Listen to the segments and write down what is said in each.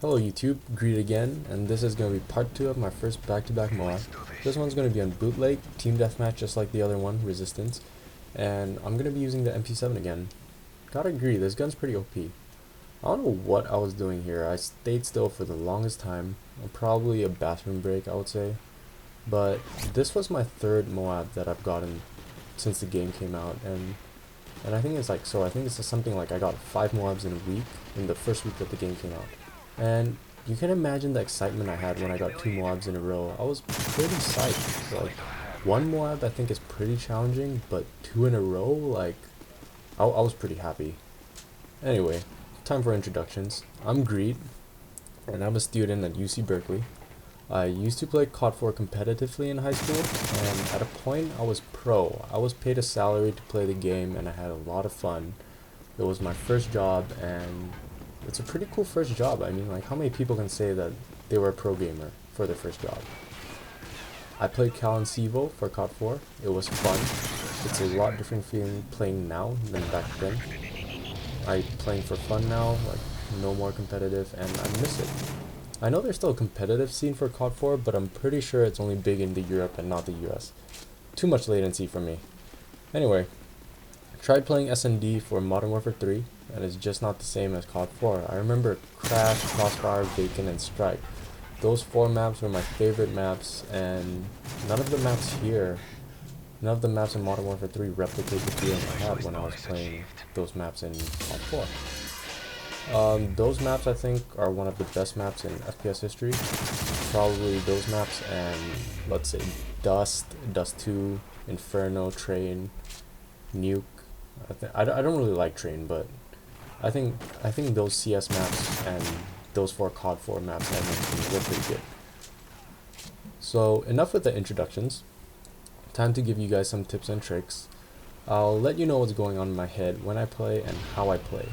Hello YouTube, Greet again, and this is going to be part 2 of my first back-to-back MOAB. This one's going to be on Bootleg, Team Deathmatch just like the other one, Resistance, and I'm going to be using the MP7 again. Gotta agree, this gun's pretty OP. I don't know what I was doing here. I stayed still for the longest time, probably a bathroom break I would say, but this was my third MOAB that I've gotten since the game came out, and I think it's like, so I think it's something like I got 5 MOABs in a week, in the first week that the game came out. And you can imagine the excitement I had when I got 2 MOABs in a row. I was pretty psyched. Like, 1 MOAB I think is pretty challenging, but 2 in a row, like, I was pretty happy. Anyway, time for introductions. I'm Greet, and I'm a student at UC Berkeley. I used to play COD 4 competitively in high school, and at a point I was pro. I was paid a salary to play the game, and I had a lot of fun. It was my first job, and it's a pretty cool first job. I mean, like, how many people can say that they were a pro gamer for their first job? I played Cal and Sivo for COD 4. It was fun. It's a lot different feeling playing now than back then. I'm playing for fun now, like, no more competitive, and I miss it. I know there's still a competitive scene for COD 4, but I'm pretty sure it's only big in the Europe and not the US. Too much latency for me. Anyway, tried playing S&D for Modern Warfare 3, and it's just not the same as COD 4. I remember Crash, Crossfire, Vacant, and Strike. Those 4 maps were my favorite maps, and none of the maps in Modern Warfare 3 replicate the feeling I had when I was playing those maps in COD 4. Those maps I think are one of the best maps in FPS history. Probably those maps and, let's say, Dust, Dust 2, Inferno, Train, Nuke. I don't really like Train, but I think those CS maps and those 4 COD 4 maps I mentioned were pretty good. So enough with the introductions. Time to give you guys some tips and tricks. I'll let you know what's going on in my head when I play and how I play.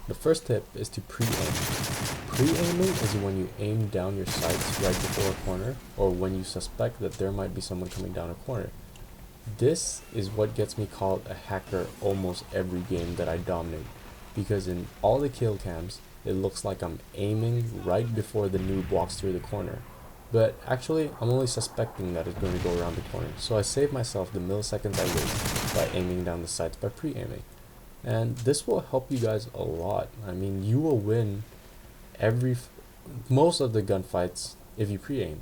The first tip is to pre-aim. Pre-aiming is when you aim down your sights right before a corner, or when you suspect that there might be someone coming down a corner. This is what gets me called a hacker almost every game that I dominate, because in all the kill cams, it looks like I'm aiming right before the noob walks through the corner. But actually, I'm only suspecting that it's going to go around the corner, so I save myself the milliseconds I waste by aiming down the sights by pre-aiming. And this will help you guys a lot. I mean, you will win most of the gunfights if you pre-aim.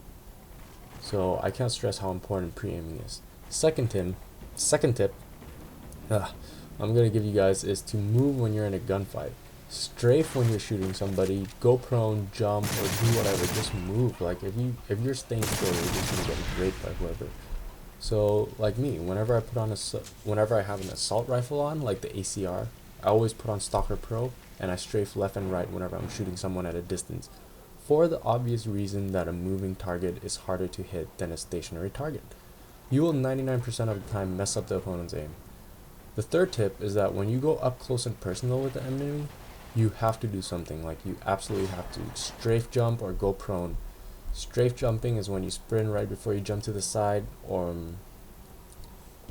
So I can't stress how important pre-aiming is. Second tip I'm gonna give you guys is to move when you're in a gunfight. Strafe when you're shooting somebody, go prone, jump, or do whatever. Just move. Like, if you're staying still, you're just gonna get raped by whoever. So, like me, whenever I have an assault rifle on, like the ACR, I always put on Stalker Pro, and I strafe left and right whenever I'm shooting someone at a distance, for the obvious reason that a moving target is harder to hit than a stationary target. You will 99% of the time mess up the opponent's aim. The third tip is that when you go up close and personal with the enemy, you have to do something. Like, you absolutely have to strafe jump or go prone. Strafe jumping is when you sprint right before you jump to the side, or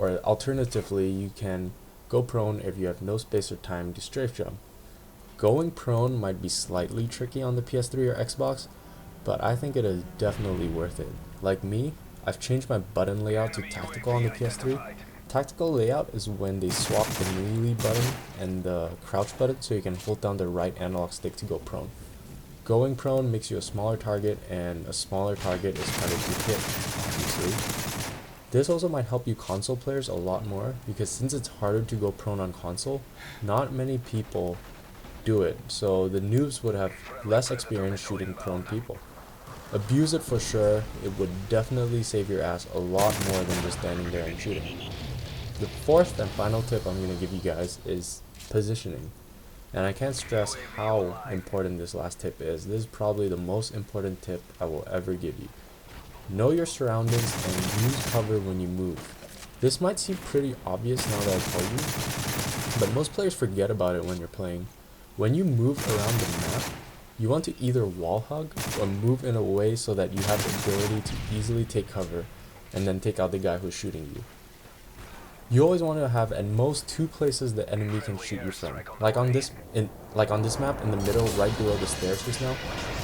alternatively, you can go prone if you have no space or time to strafe jump. Going prone might be slightly tricky on the PS3 or Xbox, but I think it is definitely worth it. Like me, I've changed my button layout to tactical on the PS3. Tactical layout is when they swap the melee button and the crouch button so you can hold down the right analog stick to go prone. Going prone makes you a smaller target, and a smaller target is harder to hit, obviously. This also might help you console players a lot more, because since it's harder to go prone on console, not many people do it, so the noobs would have less experience shooting prone people. Abuse it for sure. It would definitely save your ass a lot more than just standing there and shooting. The fourth and final tip I'm going to give you guys is positioning. And I can't stress how important this last tip is. This is probably the most important tip I will ever give you. Know your surroundings and use cover when you move. This might seem pretty obvious now that I told you, but most players forget about it when you're playing. When you move around the map, you want to either wall hug or move in a way so that you have the ability to easily take cover and then take out the guy who's shooting you. You always want to have at most 2 places the enemy can shoot you from. Like on this map, in the middle, right below the stairs just now,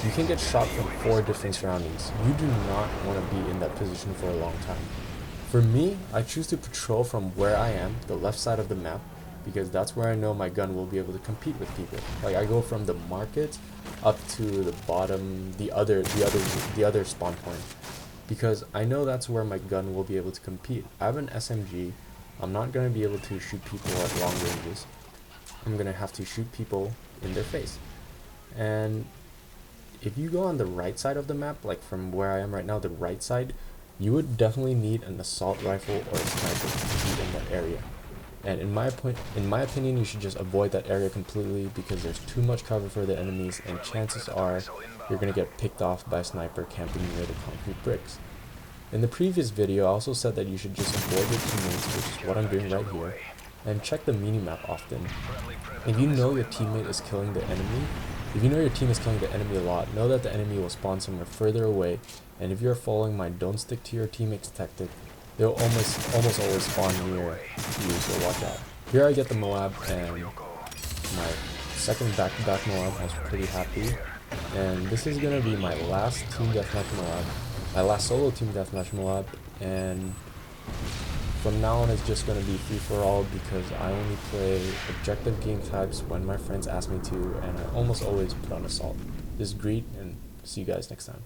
you can get shot from 4 different surroundings. You do not want to be in that position for a long time. For me, I choose to patrol from where I am, the left side of the map, because that's where I know my gun will be able to compete with people. Like I go from the market up to the bottom, the other spawn point, because I know that's where my gun will be able to compete. I have an SMG. I'm not going to be able to shoot people at long ranges. I'm going to have to shoot people in their face. And if you go on the right side of the map, like from where I am right now, the right side, you would definitely need an assault rifle or a sniper to compete in that area. And in my opinion, you should just avoid that area completely, because there's too much cover for the enemies, and chances are you're going to get picked off by a sniper camping near the concrete bricks. In the previous video, I also said that you should just avoid your teammates, which is what I'm doing right here, and check the minimap often. If you know your teammate is killing the enemy, if you know your team is killing the enemy a lot, know that the enemy will spawn somewhere further away, and if you're following my don't stick to your teammates tactic, they'll almost always spawn near you, so watch out. Here I get the MOAB, and my second back-to-back MOAB. I was pretty happy, and this is going to be my last team deathmatch MOAB. My last solo team deathmatch MOAB, and from now on it's just going to be free-for-all, because I only play objective game types when my friends ask me to, and I almost always put on assault. This is Greet, and see you guys next time.